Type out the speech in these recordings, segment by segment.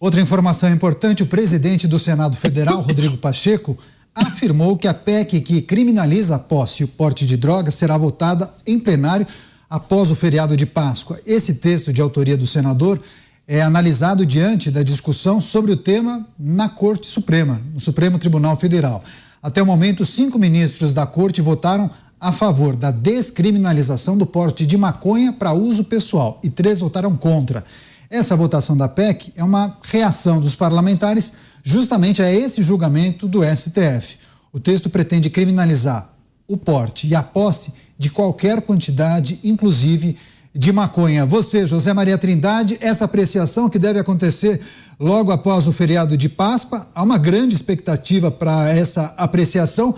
Outra informação importante: o presidente do Senado Federal, Rodrigo Pacheco, afirmou que a PEC que criminaliza a posse e o porte de drogas será votada em plenário após o feriado de Páscoa. Esse texto, de autoria do senador, é analisado diante da discussão sobre o tema na Corte Suprema, no Supremo Tribunal Federal. Até o momento, 5 ministros da Corte votaram a favor da descriminalização do porte de maconha para uso pessoal e 3 votaram contra. Essa votação da PEC é uma reação dos parlamentares justamente a esse julgamento do STF. O texto pretende criminalizar o porte e a posse de qualquer quantidade, inclusive de maconha. Você, José Maria Trindade, essa apreciação que deve acontecer logo após o feriado de Páscoa, há uma grande expectativa para essa apreciação.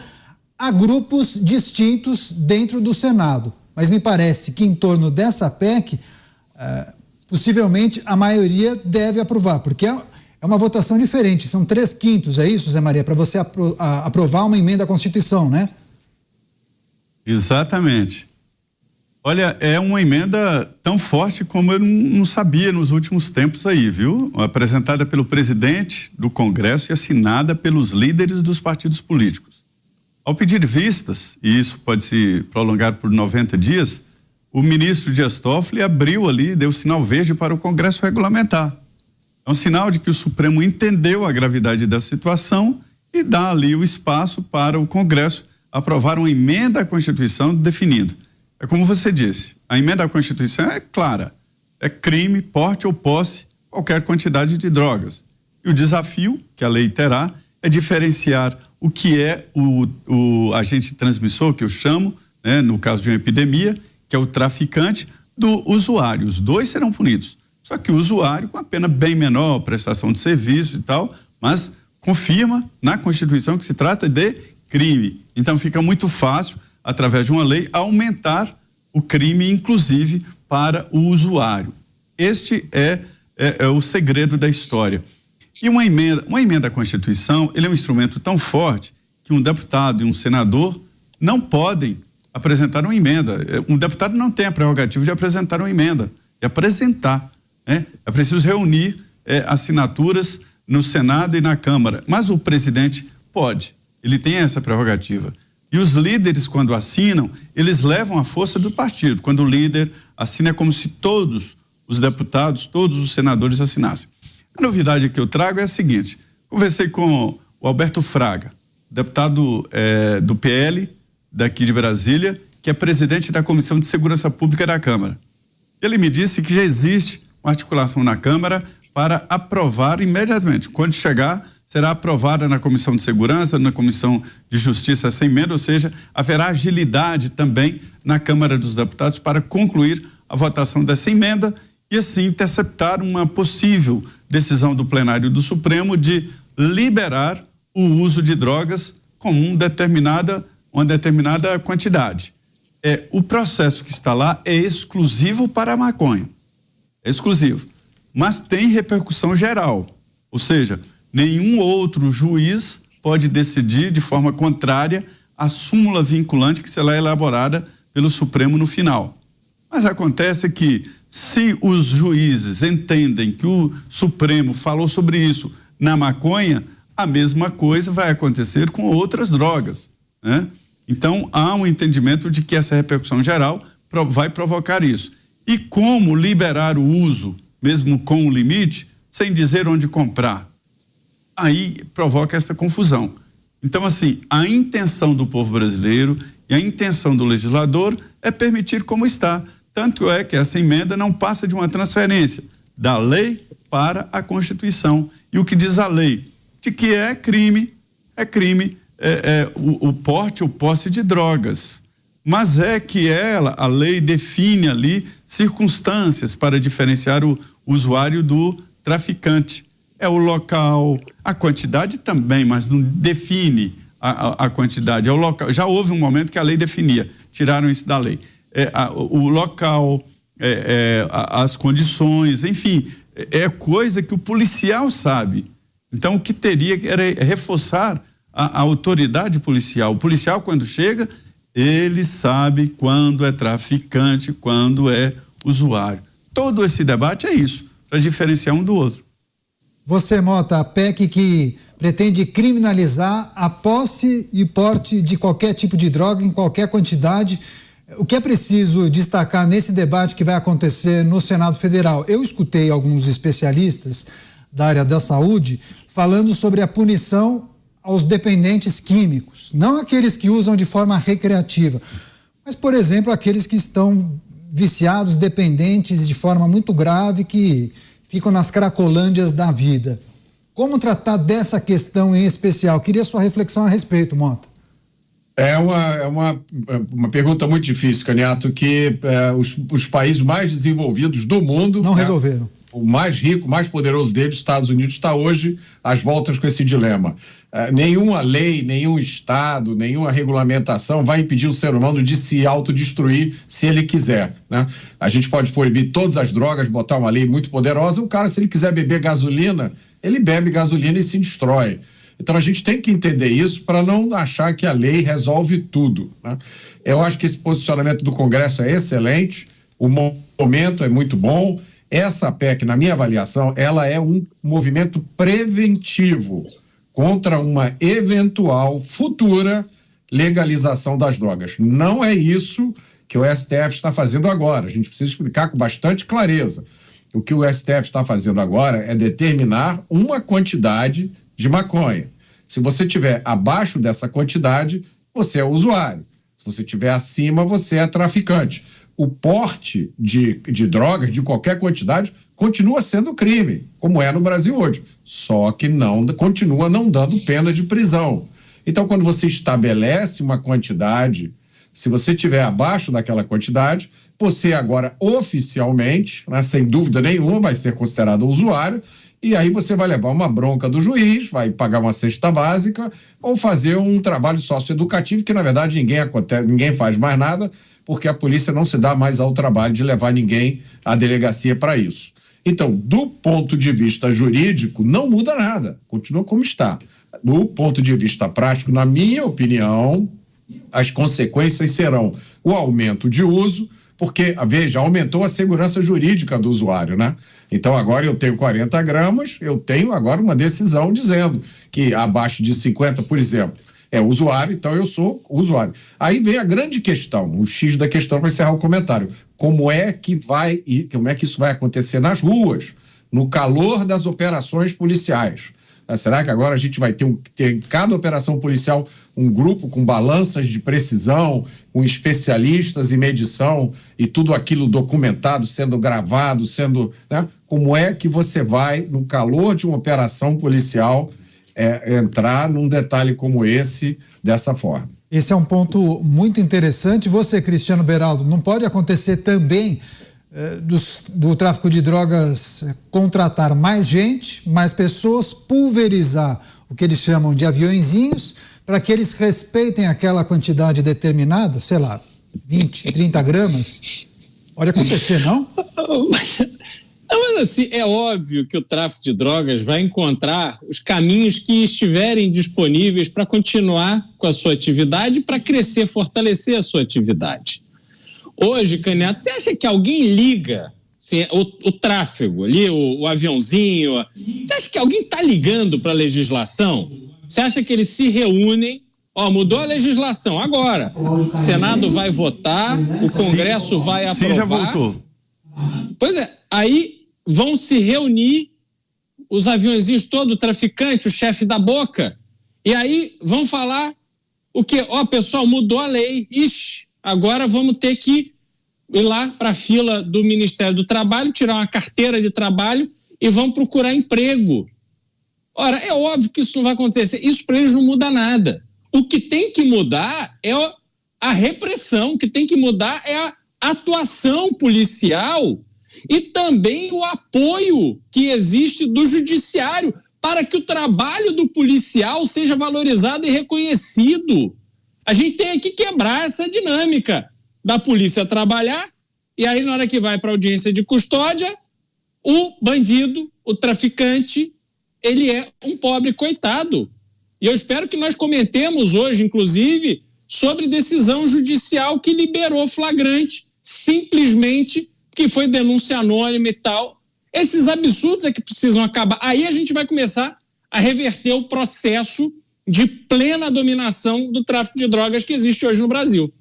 Há grupos distintos dentro do Senado, mas me parece que em torno dessa PEC, possivelmente a maioria deve aprovar, porque é uma votação diferente, são 3/5, é isso, Zé Maria, para você aprovar uma emenda à Constituição, né? Exatamente. Olha, é uma emenda tão forte como eu não sabia nos últimos tempos aí, viu? Apresentada pelo presidente do Congresso e assinada pelos líderes dos partidos políticos. Ao pedir vistas, e isso pode se prolongar por 90 dias, o ministro Dias Toffoli abriu ali, deu sinal verde para o Congresso regulamentar. É um sinal de que o Supremo entendeu a gravidade da situação e dá ali o espaço para o Congresso aprovar uma emenda à Constituição definindo. É como você disse, a emenda à Constituição é clara, é crime, porte ou posse, qualquer quantidade de drogas. E o desafio que a lei terá é diferenciar o que é o agente transmissor, que eu chamo, né, no caso de uma epidemia, que é o traficante, do usuário. Os dois serão punidos. Só que o usuário com a pena bem menor, prestação de serviço e tal, mas confirma na Constituição que se trata de crime. Então fica muito fácil, através de uma lei, aumentar o crime, inclusive para o usuário. Este é o segredo da história. E uma emenda à Constituição, ele é um instrumento tão forte que um deputado e um senador não podem apresentar uma emenda. Um deputado não tem a prerrogativa de apresentar uma emenda, de apresentar, né? É preciso reunir assinaturas no Senado e na Câmara, mas o presidente pode, ele tem essa prerrogativa. E os líderes, quando assinam, eles levam a força do partido. Quando o líder assina, é como se todos os deputados, todos os senadores assinassem. A novidade que eu trago é a seguinte: conversei com o Alberto Fraga, deputado do PL, daqui de Brasília, que é presidente da Comissão de Segurança Pública da Câmara. Ele me disse que já existe uma articulação na Câmara para aprovar imediatamente. Quando chegar, será aprovada na Comissão de Segurança, na Comissão de Justiça sem emenda, ou seja, haverá agilidade também na Câmara dos Deputados para concluir a votação dessa emenda e assim interceptar uma possível decisão do plenário do Supremo de liberar o uso de drogas com uma determinada quantidade. O processo que está lá é exclusivo para a maconha, é exclusivo, mas tem repercussão geral, ou seja, nenhum outro juiz pode decidir de forma contrária à súmula vinculante que será elaborada pelo Supremo no final. Mas acontece que, se os juízes entendem que o Supremo falou sobre isso na maconha, a mesma coisa vai acontecer com outras drogas, né? Então, há um entendimento de que essa repercussão geral vai provocar isso. E como liberar o uso, mesmo com o limite, sem dizer onde comprar? Aí provoca essa confusão. Então, assim, a intenção do povo brasileiro e a intenção do legislador é permitir como está. Tanto é que essa emenda não passa de uma transferência da lei para a Constituição. E o que diz a lei? De que é crime o porte ou posse de drogas. Mas é que a lei define ali circunstâncias para diferenciar o usuário do traficante. É o local, a quantidade também, mas não define a quantidade. É o local. Já houve um momento que a lei definia, tiraram isso da lei. O local, as condições, enfim, é coisa que o policial sabe. Então, o que teria era reforçar a autoridade policial. O policial, quando chega, ele sabe quando é traficante, quando é usuário. Todo esse debate é isso, para diferenciar um do outro. Você, Mota, a PEC que pretende criminalizar a posse e porte de qualquer tipo de droga em qualquer quantidade. O que é preciso destacar nesse debate que vai acontecer no Senado Federal? Eu escutei alguns especialistas da área da saúde falando sobre a punição aos dependentes químicos, não aqueles que usam de forma recreativa, mas, por exemplo, aqueles que estão viciados, dependentes de forma muito grave, que ficam nas cracolândias da vida. Como tratar dessa questão em especial? Queria sua reflexão a respeito, Mota. É uma pergunta muito difícil, Caniato, que os países mais desenvolvidos do mundo... Não resolveram. O mais rico, mais poderoso deles, Estados Unidos, está hoje às voltas com esse dilema. Nenhuma lei, nenhum estado, nenhuma regulamentação vai impedir o ser humano de se autodestruir se ele quiser, né? A gente pode proibir todas as drogas, botar uma lei muito poderosa, o cara, se ele quiser beber gasolina, ele bebe gasolina e se destrói. Então a gente tem que entender isso para não achar que a lei resolve tudo, né? Eu acho que esse posicionamento do Congresso é excelente, o momento é muito bom. Essa PEC, na minha avaliação, ela é um movimento preventivo contra uma eventual futura legalização das drogas. Não é isso que o STF está fazendo agora. A gente precisa explicar com bastante clareza. O que o STF está fazendo agora é determinar uma quantidade de maconha. Se você estiver abaixo dessa quantidade, você é usuário. Se você estiver acima, você é traficante. O porte de drogas, de qualquer quantidade, continua sendo crime, como é no Brasil hoje. Só que continua não dando pena de prisão. Então, quando você estabelece uma quantidade, se você estiver abaixo daquela quantidade, você agora oficialmente, né, sem dúvida nenhuma, vai ser considerado usuário, e aí você vai levar uma bronca do juiz, vai pagar uma cesta básica ou fazer um trabalho socioeducativo, que na verdade ninguém faz mais nada, porque a polícia não se dá mais ao trabalho de levar ninguém à delegacia para isso. Então, do ponto de vista jurídico, não muda nada, continua como está. Do ponto de vista prático, na minha opinião, as consequências serão o aumento de uso, porque, veja, aumentou a segurança jurídica do usuário, né? Então, agora eu tenho 40 gramas, eu tenho agora uma decisão dizendo que abaixo de 50, por exemplo, é usuário, então eu sou usuário. Aí vem a grande questão, o X da questão vai encerrar o comentário. Como é que isso vai acontecer nas ruas, no calor das operações policiais? Será que agora a gente vai ter em cada operação policial um grupo com balanças de precisão, com especialistas em medição e tudo aquilo documentado, sendo gravado, né? Como é que você vai, no calor de uma operação policial, entrar num detalhe como esse, dessa forma? Esse é um ponto muito interessante. Você, Cristiano Beraldo, não pode acontecer também do tráfico de drogas contratar mais gente, mais pessoas, pulverizar o que eles chamam de aviõezinhos, para que eles respeitem aquela quantidade determinada, sei lá, 20, 30 gramas? Pode acontecer, não? Mas assim, é óbvio que o tráfico de drogas vai encontrar os caminhos que estiverem disponíveis para continuar com a sua atividade, para crescer, fortalecer a sua atividade. Hoje, Caniato, você acha que alguém liga assim, o tráfego ali, o aviãozinho? Você acha que alguém está ligando para a legislação? Você acha que eles se reúnem? Mudou a legislação agora. O Senado vai votar, o Congresso vai aprovar. Sim, já voltou. Pois é, aí vão se reunir os aviãozinhos todos, o traficante, o chefe da boca, e aí vão falar o quê? Pessoal, mudou a lei. Ixi, agora vamos ter que ir lá para a fila do Ministério do Trabalho, tirar uma carteira de trabalho e vão procurar emprego. Ora, é óbvio que isso não vai acontecer. Isso para eles não muda nada. O que tem que mudar é a repressão, o que tem que mudar é a atuação policial e também o apoio que existe do judiciário para que o trabalho do policial seja valorizado e reconhecido. A gente tem que quebrar essa dinâmica da polícia trabalhar e aí na hora que vai para a audiência de custódia, o bandido, o traficante, ele é um pobre coitado. E eu espero que nós comentemos hoje, inclusive, sobre decisão judicial que liberou flagrante, simplesmente que foi denúncia anônima e tal. Esses absurdos é que precisam acabar. Aí a gente vai começar a reverter o processo de plena dominação do tráfico de drogas que existe hoje no Brasil.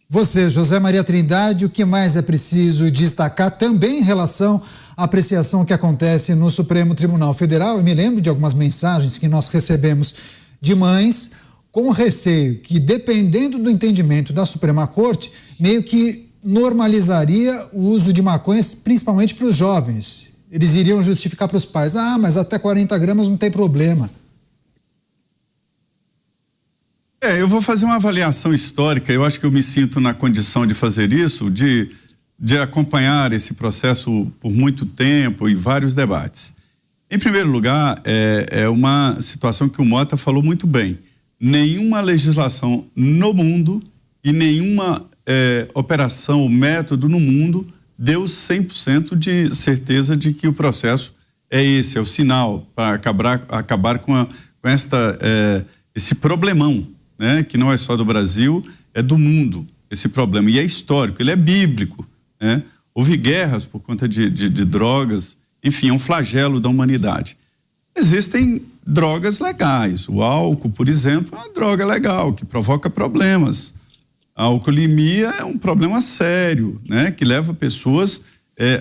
Você, José Maria Trindade, o que mais é preciso destacar também em relação à apreciação que acontece no Supremo Tribunal Federal? Eu me lembro de algumas mensagens que nós recebemos de mães com receio que, dependendo do entendimento da Suprema Corte, meio que normalizaria o uso de maconha, principalmente para os jovens. Eles iriam justificar para os pais, mas até 40 gramas não tem problema. Eu vou fazer uma avaliação histórica. Eu acho que eu me sinto na condição de fazer isso, de acompanhar esse processo por muito tempo e vários debates. Em primeiro lugar, é uma situação que o Mota falou muito bem. Nenhuma legislação no mundo e nenhuma operação ou método no mundo deu 100% de certeza de que o processo é esse, é o sinal para acabar com esse problemão, né? Que não é só do Brasil, é do mundo, esse problema. E é histórico, ele é bíblico, né? Houve guerras por conta de drogas, enfim, é um flagelo da humanidade. Existem drogas legais, o álcool, por exemplo, é uma droga legal, que provoca problemas. A alcoolemia é um problema sério, né? Que leva pessoas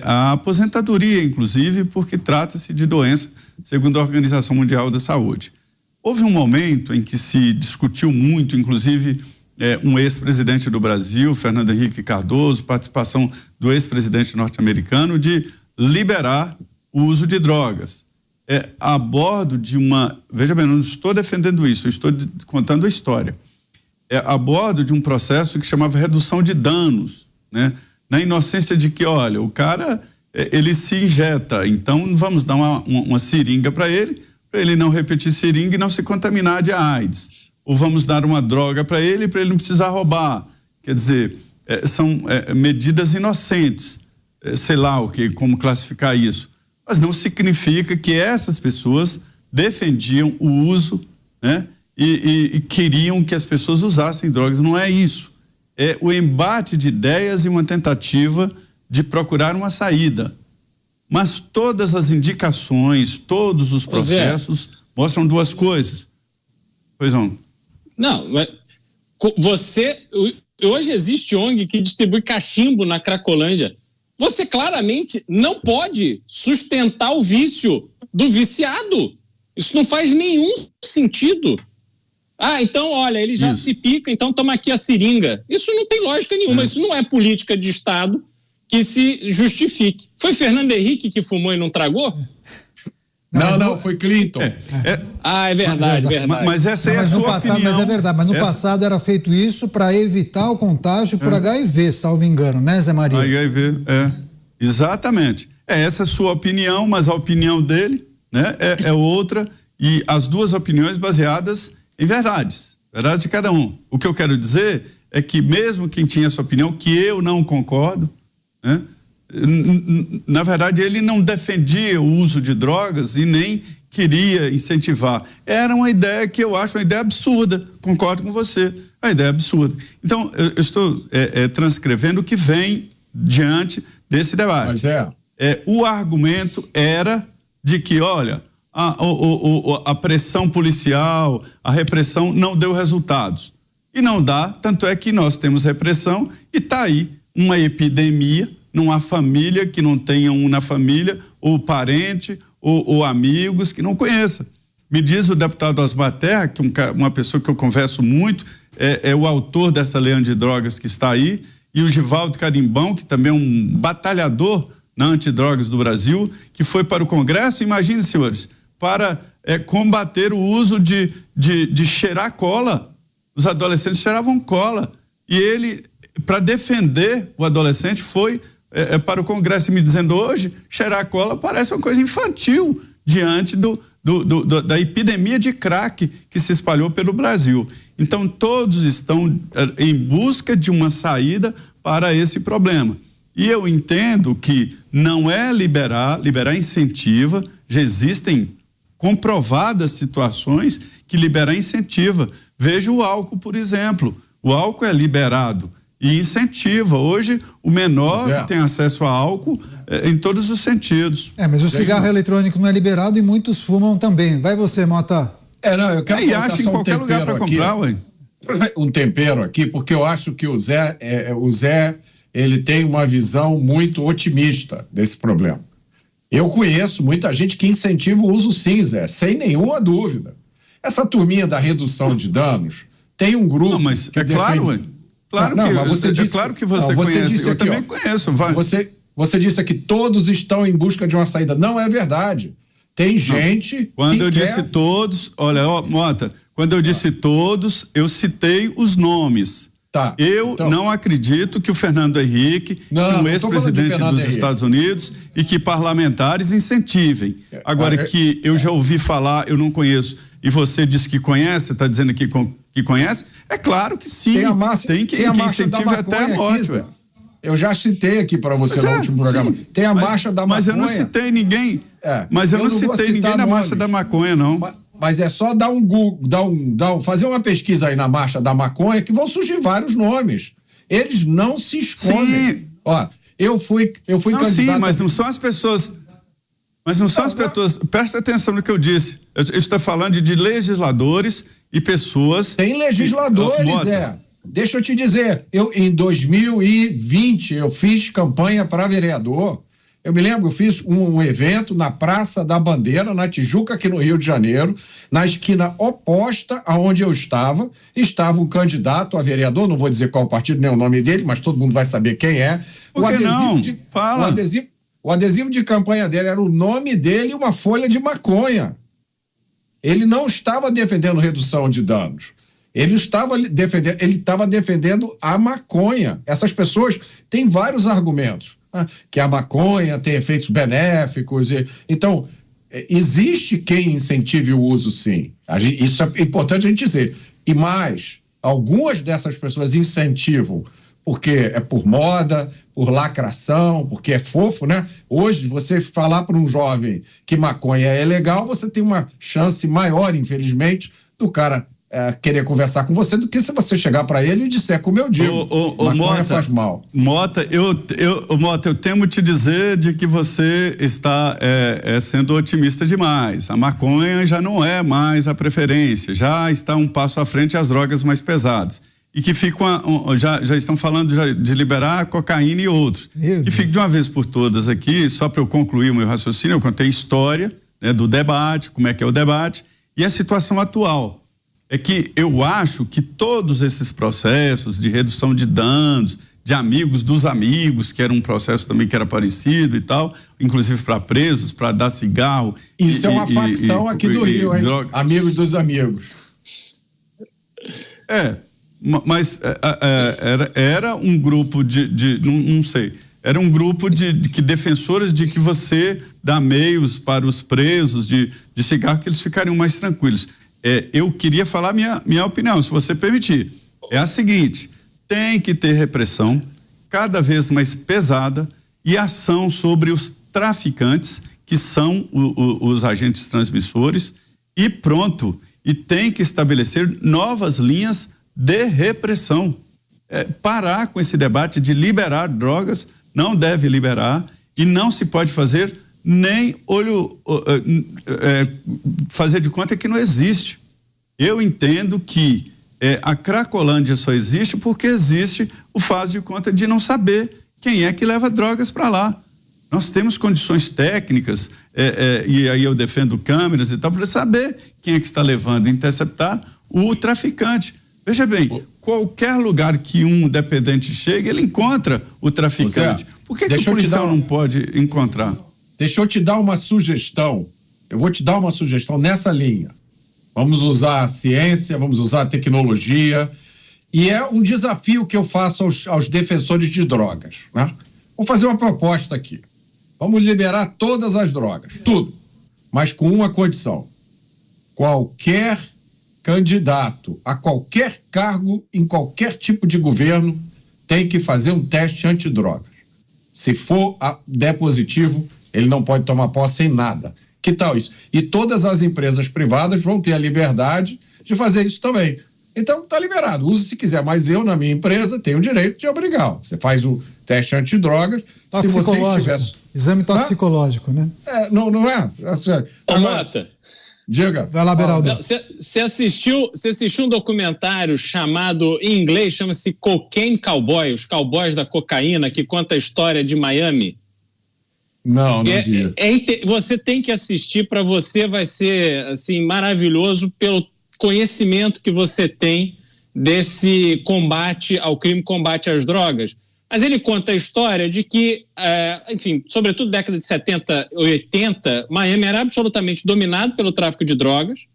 à aposentadoria, inclusive, porque trata-se de doença, segundo a Organização Mundial da Saúde. Houve um momento em que se discutiu muito, inclusive um ex-presidente do Brasil, Fernando Henrique Cardoso, participação do ex-presidente norte-americano, de liberar o uso de drogas. A bordo de veja bem, não estou defendendo isso, eu estou contando a história. A bordo de um processo que chamava redução de danos, né? Na inocência de que, olha, o cara, ele se injeta, então vamos dar uma seringa para ele não repetir seringa e não se contaminar de AIDS. Ou vamos dar uma droga para ele não precisar roubar. Quer dizer, são medidas inocentes, sei lá como classificar isso. Mas não significa que essas pessoas defendiam o uso, né? E queriam que as pessoas usassem drogas. Não é isso. É o embate de ideias e uma tentativa de procurar uma saída. Mas todas as indicações, todos os processos mostram duas coisas. Pois não. Não, mas hoje existe ONG que distribui cachimbo na Cracolândia. Você claramente não pode sustentar o vício do viciado. Isso não faz nenhum sentido. Então, olha, ele já se pica, então toma aqui a seringa. Isso não tem lógica nenhuma, isso não é política de Estado que se justifique. Foi Fernando Henrique que fumou e não tragou? Não, foi Clinton. É verdade. Mas essa é a sua opinião. Mas é verdade, mas no passado era feito isso para evitar o contágio por HIV, salvo engano, né, Zé Maria? HIV, exatamente. Essa é a sua opinião, mas a opinião dele, né, é outra, e as duas opiniões baseadas em verdades de cada um. O que eu quero dizer é que mesmo quem tinha essa opinião, que eu não concordo, né, na verdade ele não defendia o uso de drogas e nem queria incentivar. Era uma ideia que eu acho uma ideia absurda, concordo com você, a ideia é absurda. Então eu estou transcrevendo o que vem diante desse debate. Mas o argumento era de que, olha, a pressão policial, a repressão não deu resultados. E não dá, tanto é que nós temos repressão e está aí uma epidemia, não há família que não tenha um na família, ou parente, ou amigos que não conheça. Me diz o deputado Osmar Terra, que uma pessoa que eu converso muito, é o autor dessa lei antidrogas que está aí, e o Givaldo Carimbão, que também é um batalhador na antidrogas do Brasil, que foi para o Congresso, imagine, senhores, para combater o uso de cheirar cola. Os adolescentes cheiravam cola. E ele, para defender o adolescente, foi para o Congresso me dizendo hoje, cheirar cola parece uma coisa infantil diante da epidemia de crack que se espalhou pelo Brasil. Então, todos estão em busca de uma saída para esse problema. E eu entendo que não é liberar incentiva, já existem comprovadas situações que liberar incentiva. Veja o álcool, por exemplo. O álcool é liberado e incentiva. Hoje, o menor tem acesso a álcool em todos os sentidos. Mas o cigarro eletrônico não é liberado e muitos fumam também. Vai você, Mota. Não, eu quero acha em qualquer lugar para comprar, ué. Um tempero aqui, porque eu acho que o Zé, ele tem uma visão muito otimista desse problema. Eu conheço muita gente que incentiva o uso sim, Zé, sem nenhuma dúvida. Essa turminha da redução de danos tem um grupo. Não, mas que claro, ué. Claro não, que, mas você disse, claro que você conhece, eu também conheço. Vai. Você disse que todos estão em busca de uma saída. Não é verdade. Tem gente. Quando eu disse todos, olha, Mota, quando eu disse todos, eu citei os nomes. Tá. Eu não acredito que o Fernando Henrique, um ex-presidente dos Estados Unidos, e que parlamentares incentivem. Agora, que eu já ouvi falar, eu não conheço, e você disse que conhece, está dizendo que conhece, é claro que sim. Tem que incentive até a morte. Aqui, eu já citei aqui para você no último programa. Sim, tem a marcha da maconha. Mas eu não citei ninguém. Mas eu não citei ninguém na marcha da maconha, não. Mas é só dar um Google, fazer uma pesquisa aí na marcha da maconha que vão surgir vários nomes. Eles não se escondem. Sim. Ó, eu fui candidato. Sim, mas não são as pessoas. Mas não são as pessoas. Presta atenção no que eu disse. Eu estou falando de legisladores e pessoas. Tem legisladores, Deixa eu te dizer, em 2020 eu fiz campanha para vereador. Eu me lembro, eu fiz um evento na Praça da Bandeira, na Tijuca, aqui no Rio de Janeiro, na esquina oposta aonde eu estava um candidato a vereador, não vou dizer qual partido, nem o nome dele, mas todo mundo vai saber quem é. Por que não? Fala. O adesivo de campanha dele era o nome dele e uma folha de maconha. Ele não estava defendendo redução de danos. Ele estava defendendo a maconha. Essas pessoas têm vários argumentos, né? Que a maconha tem efeitos benéficos. Então, existe quem incentive o uso, sim. Isso é importante a gente dizer. E mais, algumas dessas pessoas incentivam porque é por moda, por lacração, porque é fofo, né? Hoje, você falar para um jovem que maconha é legal, você tem uma chance maior, infelizmente, do cara querer conversar com você do que se você chegar para ele e disser como eu digo, maconha Mota, faz mal. Mota, eu temo te dizer de que você está sendo otimista demais. A maconha já não é mais a preferência, já está um passo à frente as drogas mais pesadas. E que já estão falando de liberar a cocaína e outros. Que fique de uma vez por todas aqui, só para eu concluir o meu raciocínio, eu contei história, né, do debate, como é que é o debate, e a situação atual. É que eu acho que todos esses processos de redução de danos, de amigos dos amigos, que era um processo também que era parecido e tal, inclusive para presos, para dar cigarro. Isso é uma facção aqui do Rio, hein? Amigos dos amigos. Mas era um grupo não sei, era um grupo de defensores de que você dá meios para os presos de cigarro, que eles ficariam mais tranquilos. Eu queria falar minha opinião, se você permitir. É a seguinte: tem que ter repressão cada vez mais pesada e ação sobre os traficantes, que são os agentes transmissores, e pronto. E tem que estabelecer novas linhas de repressão. Parar com esse debate de liberar drogas, não deve liberar, e não se pode fazer nem fazer de conta que não existe. Eu entendo que a Cracolândia só existe porque existe o faz de conta de não saber quem é que leva drogas para lá. Nós temos condições técnicas, e aí eu defendo câmeras e tal, para saber quem é que está levando, interceptar o traficante. Veja bem, qualquer lugar que um dependente chegue, ele encontra o traficante. Por que o policial não pode encontrar? Deixa eu te dar uma sugestão. Eu vou te dar uma sugestão nessa linha. Vamos usar a ciência, vamos usar a tecnologia. E é um desafio que eu faço aos defensores de drogas, né? Vou fazer uma proposta aqui. Vamos liberar todas as drogas, tudo. Mas com uma condição. Qualquer candidato a qualquer cargo, em qualquer tipo de governo, tem que fazer um teste antidrogas. Se der positivo, ele não pode tomar posse em nada. Que tal isso? E todas as empresas privadas vão ter a liberdade de fazer isso também. Então, está liberado. Use se quiser, mas eu, na minha empresa, tenho o direito de obrigar. Você faz o teste antidrogas. Toxicológico. Exame toxicológico, né? Não é? Ô, Mota. Diga. Vai lá, Beraldo. Você assistiu um documentário chamado, em inglês, chama-se Cocaine Cowboy, os cowboys da cocaína, que conta a história de Miami? Não vi. Você tem que assistir, para você vai ser assim, maravilhoso pelo conhecimento que você tem desse combate ao crime, combate às drogas. Mas ele conta a história de que, enfim, sobretudo década de 70 e 80, Miami era absolutamente dominado pelo tráfico de drogas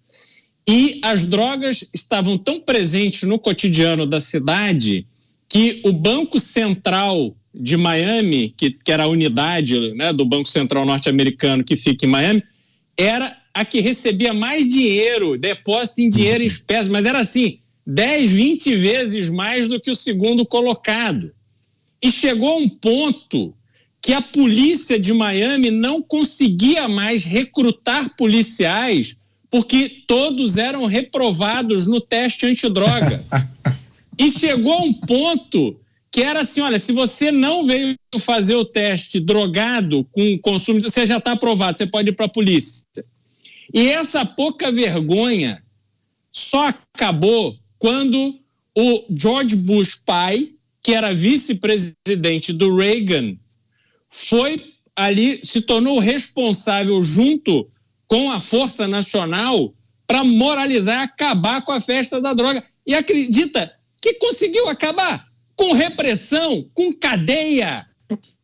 e as drogas estavam tão presentes no cotidiano da cidade que o Banco Central de Miami, que era a unidade, né, do Banco Central norte-americano que fica em Miami, era a que recebia mais dinheiro, depósito em dinheiro em espécie, mas era assim, 10, 20 vezes mais do que o segundo colocado. E chegou a um ponto que a polícia de Miami não conseguia mais recrutar policiais porque todos eram reprovados no teste antidroga. E chegou a um ponto que era assim, olha, se você não veio fazer o teste drogado com consumo, você já está aprovado, você pode ir para a polícia. E essa pouca vergonha só acabou quando o George Bush pai, que era vice-presidente do Reagan, foi ali, se tornou responsável junto com a Força Nacional para moralizar, acabar com a festa da droga. E acredita que conseguiu acabar com repressão, com cadeia,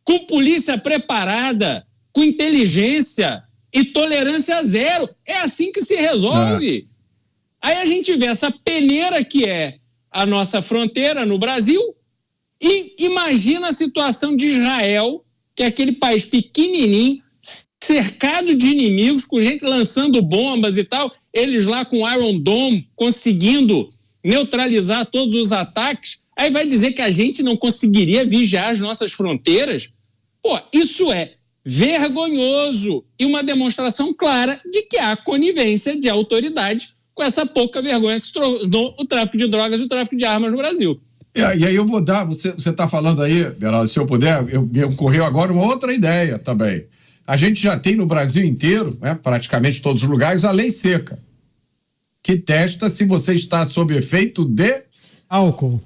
com polícia preparada, com inteligência e tolerância zero. É assim que se resolve. Aí a gente vê essa peneira que é a nossa fronteira no Brasil e imagina a situação de Israel, que é aquele país pequenininho, cercado de inimigos, com gente lançando bombas e tal, eles lá com Iron Dome conseguindo neutralizar todos os ataques. Aí vai dizer que a gente não conseguiria vigiar as nossas fronteiras? Pô, isso é vergonhoso e uma demonstração clara de que há conivência de autoridades com essa pouca vergonha que se tornou o tráfico de drogas e o tráfico de armas no Brasil. E aí eu vou dar, você está falando aí, Beraldo, se eu puder, me ocorreu agora uma outra ideia também. A gente já tem no Brasil inteiro, né, praticamente todos os lugares, a lei seca, que testa se você está sob efeito de álcool.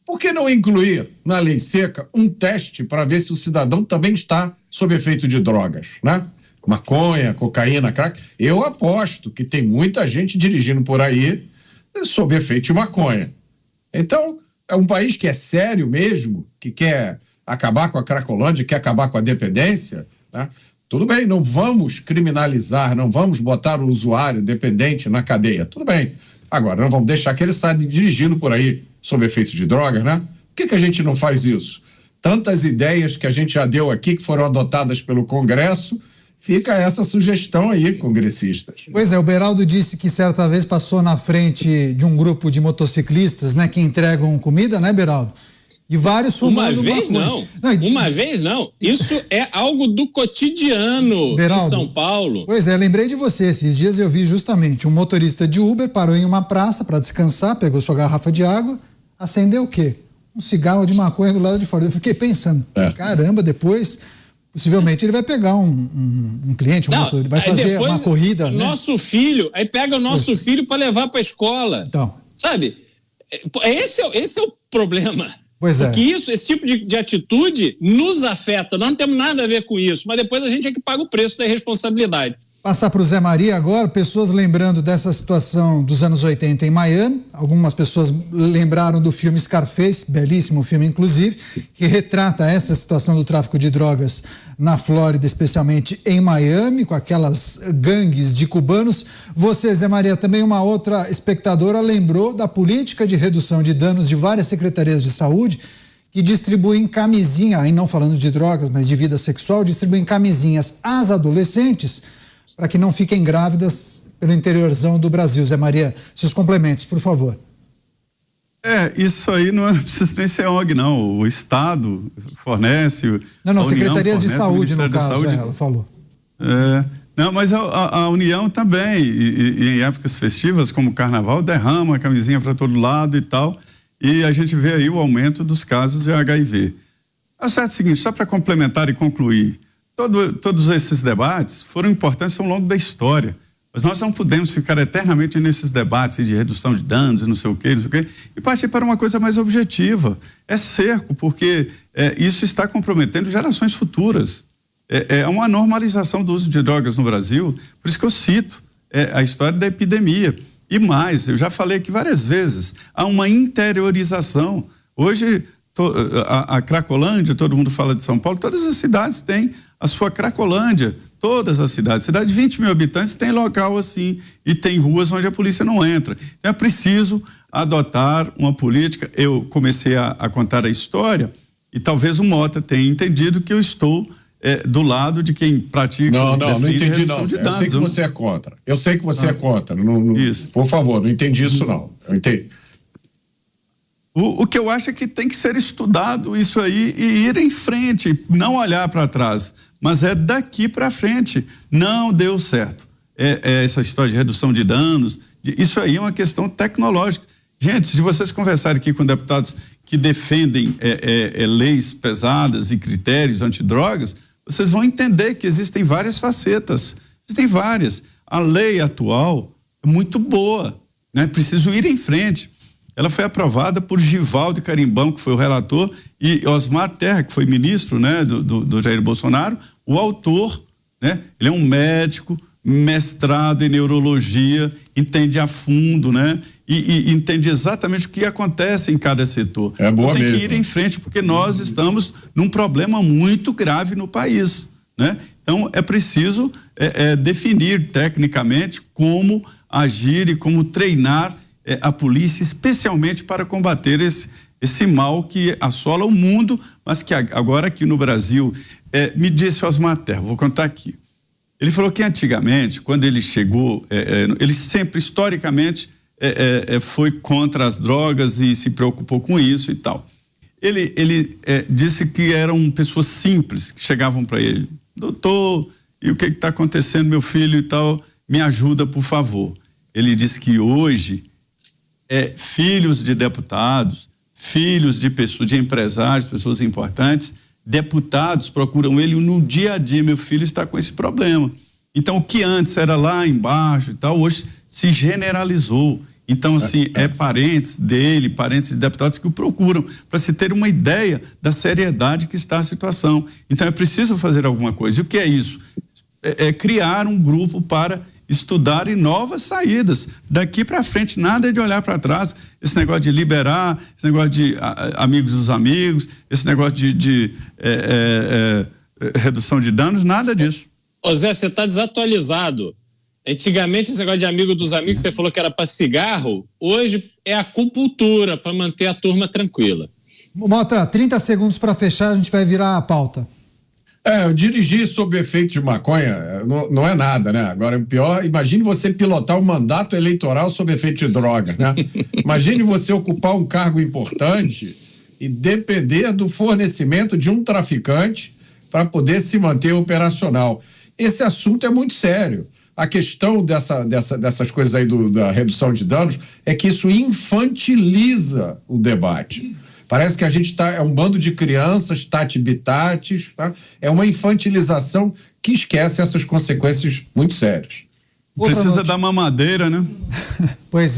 Por que não incluir na lei seca um teste para ver se o cidadão também está sob efeito de drogas, né? Maconha, cocaína, crack. Eu aposto que tem muita gente dirigindo por aí sob efeito de maconha. Então, é um país que é sério mesmo, que quer acabar com a cracolândia, quer acabar com a dependência, né? Tudo bem, não vamos criminalizar, não vamos botar o usuário dependente na cadeia, tudo bem. Agora, não vamos deixar que ele saia dirigindo por aí sob efeito de drogas, né? Por que a gente não faz isso? Tantas ideias que a gente já deu aqui, que foram adotadas pelo Congresso, fica essa sugestão aí, congressistas. Pois é, o Beraldo disse que certa vez passou na frente de um grupo de motociclistas, né, que entregam comida, né, Beraldo? E vários fumando maconha. Uma vez não. Isso é algo do cotidiano, Beraldo, em São Paulo. Pois é, lembrei de você. Esses dias eu vi justamente um motorista de Uber parou em uma praça para descansar, pegou sua garrafa de água, acendeu o quê? Um cigarro de maconha do lado de fora. Eu fiquei pensando, caramba, depois possivelmente ele vai pegar um cliente, motorista, vai fazer uma corrida. Nosso filho, aí pega o nosso filho para levar para a escola. Então. Sabe? Esse é o problema. Pois Porque esse tipo de atitude nos afeta, nós não temos nada a ver com isso, mas depois a gente é que paga o preço da irresponsabilidade. Passar para o Zé Maria agora, pessoas lembrando dessa situação dos anos 80 em Miami, algumas pessoas lembraram do filme Scarface, belíssimo filme inclusive, que retrata essa situação do tráfico de drogas na Flórida, especialmente em Miami, com aquelas gangues de cubanos. Você, Zé Maria, também uma outra espectadora lembrou da política de redução de danos de várias secretarias de saúde que distribuem camisinha, aí não falando de drogas, mas de vida sexual, distribuem camisinhas às adolescentes para que não fiquem grávidas pelo interiorzão do Brasil. Zé Maria, seus complementos, por favor. Isso aí não precisa nem ser ONG, não. O Estado fornece. Não, secretarias de saúde, no caso, ela falou. Não, mas a União também, e em épocas festivas como o Carnaval, derrama a camisinha para todo lado e tal, e a gente vê aí o aumento dos casos de HIV. A certo é o seguinte, só para complementar e concluir, todos esses debates foram importantes ao longo da história, mas nós não podemos ficar eternamente nesses debates de redução de danos e não sei o quê, e partir para uma coisa mais objetiva. É cerco, porque isso está comprometendo gerações futuras. É uma normalização do uso de drogas no Brasil, por isso que eu cito a história da epidemia. E mais, eu já falei aqui várias vezes, há uma interiorização. Hoje, a Cracolândia, todo mundo fala de São Paulo, todas as cidades têm a sua Cracolândia, todas as cidades. Cidade de 20 mil habitantes tem local assim, e tem ruas onde a polícia não entra. Então é preciso adotar uma política. Eu comecei a contar a história, e talvez o Mota tenha entendido que eu estou do lado de quem pratica. Não entendi não. Eu sei que você é contra. Eu sei que você é contra. Isso. Por favor, não entendi isso não. Eu entendi. O que eu acho é que tem que ser estudado isso aí e ir em frente, não olhar para trás, mas é daqui para frente. Não deu certo. Essa história de redução de danos, isso aí é uma questão tecnológica. Gente, se vocês conversarem aqui com deputados que defendem leis pesadas e critérios antidrogas, vocês vão entender que existem várias facetas. Existem várias. A lei atual é muito boa, né? Preciso ir em frente. Ela foi aprovada por Givaldo Carimbão, que foi o relator, e Osmar Terra, que foi ministro, né, do Jair Bolsonaro, o autor, né? Ele é um médico, mestrado em neurologia, entende a fundo, né? E entende exatamente o que acontece em cada setor. É boa então, tem mesmo. que ir em frente, porque nós estamos num problema muito grave no país, né? Então, é preciso definir tecnicamente como agir e como treinar a polícia, especialmente para combater esse mal que assola o mundo, mas que agora aqui no Brasil, me disse Osmar Terra, vou contar aqui. Ele falou que antigamente, quando ele chegou, ele sempre, historicamente, foi contra as drogas e se preocupou com isso e tal. Ele disse que eram pessoas simples que chegavam para ele. Doutor, e o que está acontecendo, meu filho e tal? Me ajuda, por favor. Ele disse que hoje, filhos de deputados, filhos de pessoas, de empresários, pessoas importantes, deputados procuram ele no dia a dia. Meu filho está com esse problema. Então, o que antes era lá embaixo e tal, hoje se generalizou. Então, assim, parentes dele, parentes de deputados que o procuram, para se ter uma ideia da seriedade que está a situação. Então, é preciso fazer alguma coisa. E o que é isso? É criar um grupo para estudar novas saídas. Daqui para frente, nada de olhar para trás. Esse negócio de liberar, esse negócio de amigos dos amigos, esse negócio de redução de danos, nada disso. Ô Zé, você está desatualizado. Antigamente, esse negócio de amigo dos amigos, você falou que era para cigarro, hoje é acupuntura, para manter a turma tranquila. Mota, 30 segundos para fechar, a gente vai virar a pauta. Dirigir sob efeito de maconha não é nada, né? Agora, o pior, imagine você pilotar um mandato eleitoral sob efeito de droga, né? Imagine você ocupar um cargo importante e depender do fornecimento de um traficante para poder se manter operacional. Esse assunto é muito sério. A questão dessas coisas aí da redução de danos é que isso infantiliza o debate. Parece que a gente é um bando de crianças, tati-bitates, tá? É uma infantilização que esquece essas consequências muito sérias. Precisa dar mamadeira, né? Pois é.